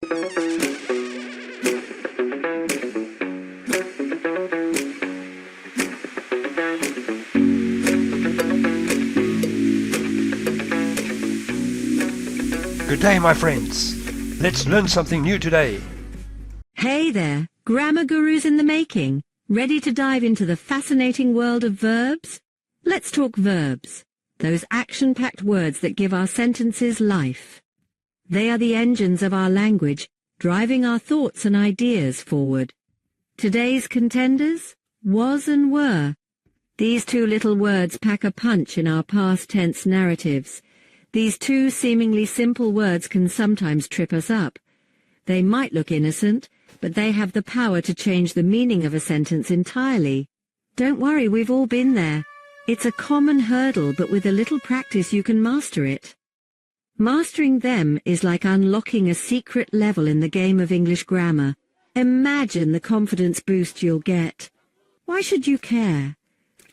Good day, my friends. Let's learn something new today. Hey there, grammar gurus in the making. Ready to dive into the fascinating world of verbs? Let's talk verbs, those action-packed words that give our sentences life. They are the engines of our language, driving our thoughts and ideas forward. Today's contenders, was and were. These two little words pack a punch in our past tense narratives. These two seemingly simple words can sometimes trip us up. They might look innocent, but they have the power to change the meaning of a sentence entirely. Don't worry, we've all been there. It's a common hurdle, but with a little practice you can master it. Mastering them is like unlocking a secret level in the game of English grammar. Imagine the confidence boost you'll get. Why should you care?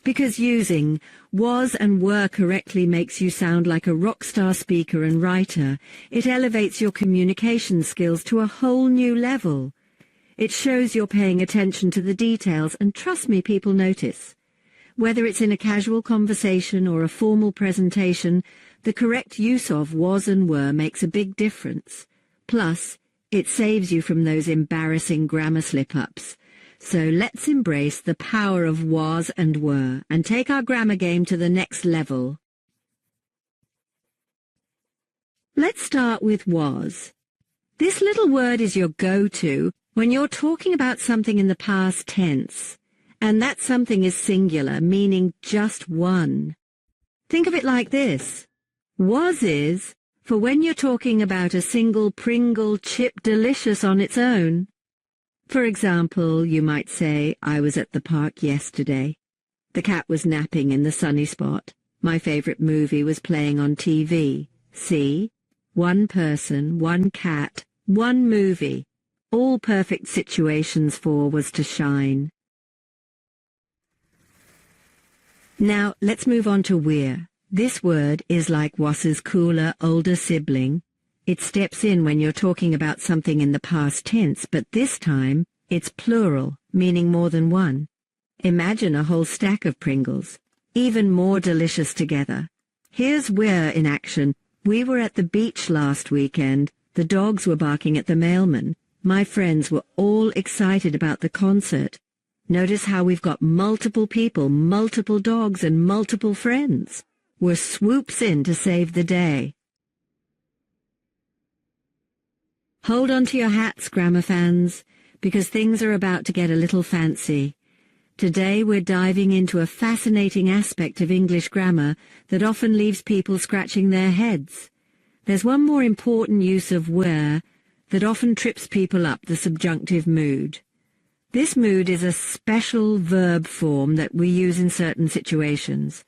Because using was and were correctly makes you sound like a rock star speaker and writer. It elevates your communication skills to a whole new level. It shows you're paying attention to the details, and trust me, people notice. Whether it's in a casual conversation or a formal presentation, the correct use of was and were makes a big difference. Plus, it saves you from those embarrassing grammar slip-ups. So let's embrace the power of was and were and take our grammar game to the next level. Let's start with was. This little word is your go-to when you're talking about something in the past tense, and that something is singular, meaning just one. Think of it like this. Was is for when you're talking about a single Pringle chip delicious on its own. For example, you might say, I was at the park yesterday. The cat was napping in the sunny spot. My favorite movie was playing on TV. See? One person, one cat, one movie. All perfect situations for was to shine. Now, let's move on to we're. This word is like was's cooler, older sibling. It steps in when you're talking about something in the past tense, but this time it's plural, meaning more than one. Imagine a whole stack of Pringles, even more delicious together. Here's we're in action. We were at the beach last weekend. The dogs were barking at the mailman. My friends were all excited about the concert. Notice how we've got multiple people, multiple dogs, and multiple friends. We're swoops in to save the day. Hold on to your hats, grammar fans, because things are about to get a little fancy. Today we're diving into a fascinating aspect of English grammar that often leaves people scratching their heads. There's one more important use of were that often trips people up, the subjunctive mood. This mood is a special verb form that we use in certain situations.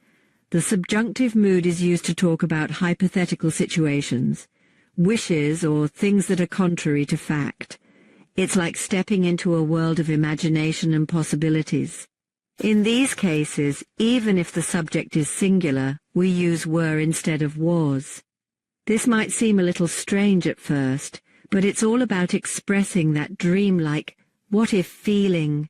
The subjunctive mood is used to talk about hypothetical situations, wishes or things that are contrary to fact. It's like stepping into a world of imagination and possibilities. In these cases, even if the subject is singular, we use were instead of was. This might seem a little strange at first, but it's all about expressing that dreamlike, what-if feeling.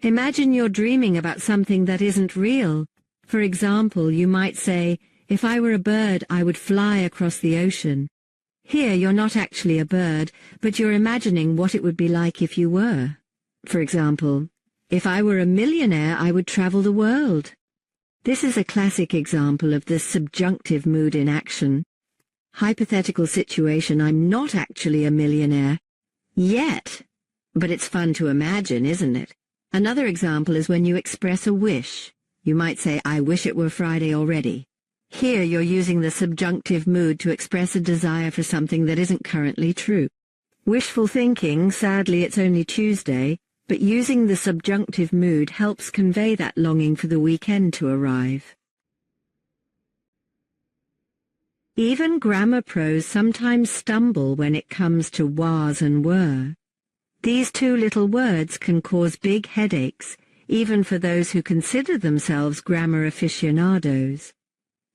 Imagine you're dreaming about something that isn't real. For example, you might say, if I were a bird, I would fly across the ocean. Here you're not actually a bird, but you're imagining what it would be like if you were. For example, if I were a millionaire, I would travel the world. This is a classic example of the subjunctive mood in action. Hypothetical situation, I'm not actually a millionaire. Yet. But it's fun to imagine, isn't it? Another example is when you express a wish. You might say, I wish it were Friday already. Here you're using the subjunctive mood to express a desire for something that isn't currently true. Wishful thinking, sadly it's only Tuesday, but using the subjunctive mood helps convey that longing for the weekend to arrive. Even grammar pros sometimes stumble when it comes to was and were. These two little words can cause big headaches, even for those who consider themselves grammar aficionados.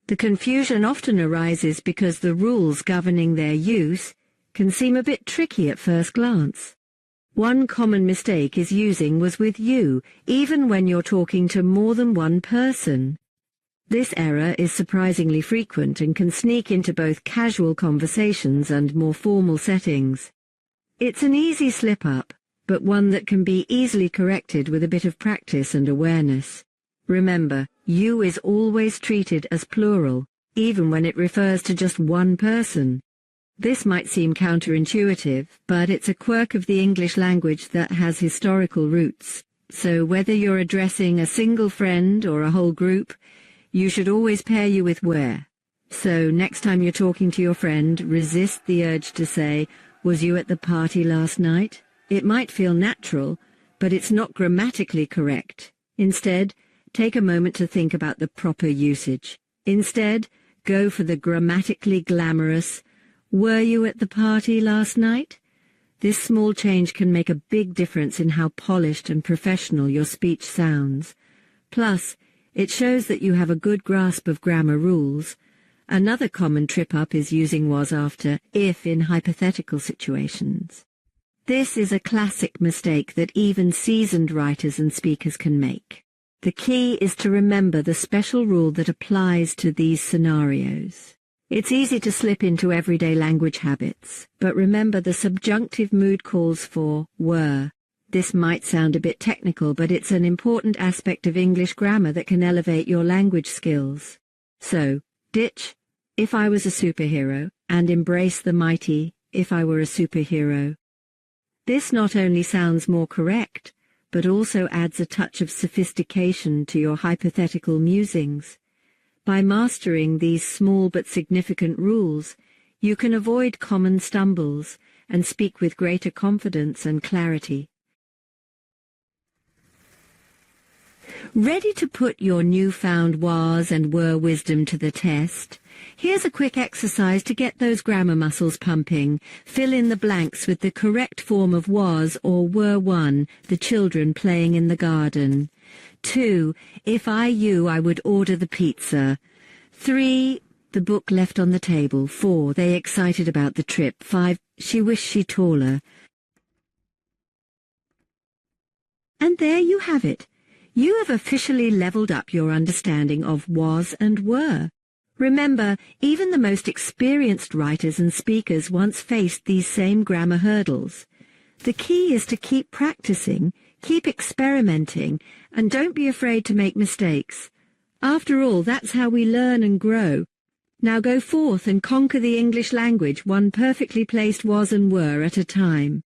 The confusion often arises because the rules governing their use can seem a bit tricky at first glance. One common mistake is using was with you, even when you're talking to more than one person. This error is surprisingly frequent and can sneak into both casual conversations and more formal settings. It's an easy slip-up, but one that can be easily corrected with a bit of practice and awareness. Remember, you is always treated as plural, even when it refers to just one person. This might seem counterintuitive, but it's a quirk of the English language that has historical roots. So whether you're addressing a single friend or a whole group, you should always pair you with where. So next time you're talking to your friend, resist the urge to say, "Was you at the party last night?" It might feel natural, but it's not grammatically correct. Instead, take a moment to think about the proper usage. Instead, go for the grammatically glamorous, "Were you at the party last night?" This small change can make a big difference in how polished and professional your speech sounds. Plus, it shows that you have a good grasp of grammar rules. Another common trip-up is using was after if in hypothetical situations. This is a classic mistake that even seasoned writers and speakers can make. The key is to remember the special rule that applies to these scenarios. It's easy to slip into everyday language habits, but remember the subjunctive mood calls for were. This might sound a bit technical, but it's an important aspect of English grammar that can elevate your language skills. So, ditch "if I was a superhero" and embrace the mighty "if I were a superhero." This not only sounds more correct, but also adds a touch of sophistication to your hypothetical musings. By mastering these small but significant rules, you can avoid common stumbles and speak with greater confidence and clarity. Ready to put your newfound was and were wisdom to the test? Here's a quick exercise to get those grammar muscles pumping. Fill in the blanks with the correct form of was or were. 1, the children playing in the garden. 2, if I would order the pizza. 3, the book left on the table. 4, they excited about the trip. 5, she wished she taller. And there you have it. You have officially leveled up your understanding of was and were. Remember, even the most experienced writers and speakers once faced these same grammar hurdles. The key is to keep practicing, keep experimenting, and don't be afraid to make mistakes. After all, that's how we learn and grow. Now go forth and conquer the English language, one perfectly placed was and were at a time.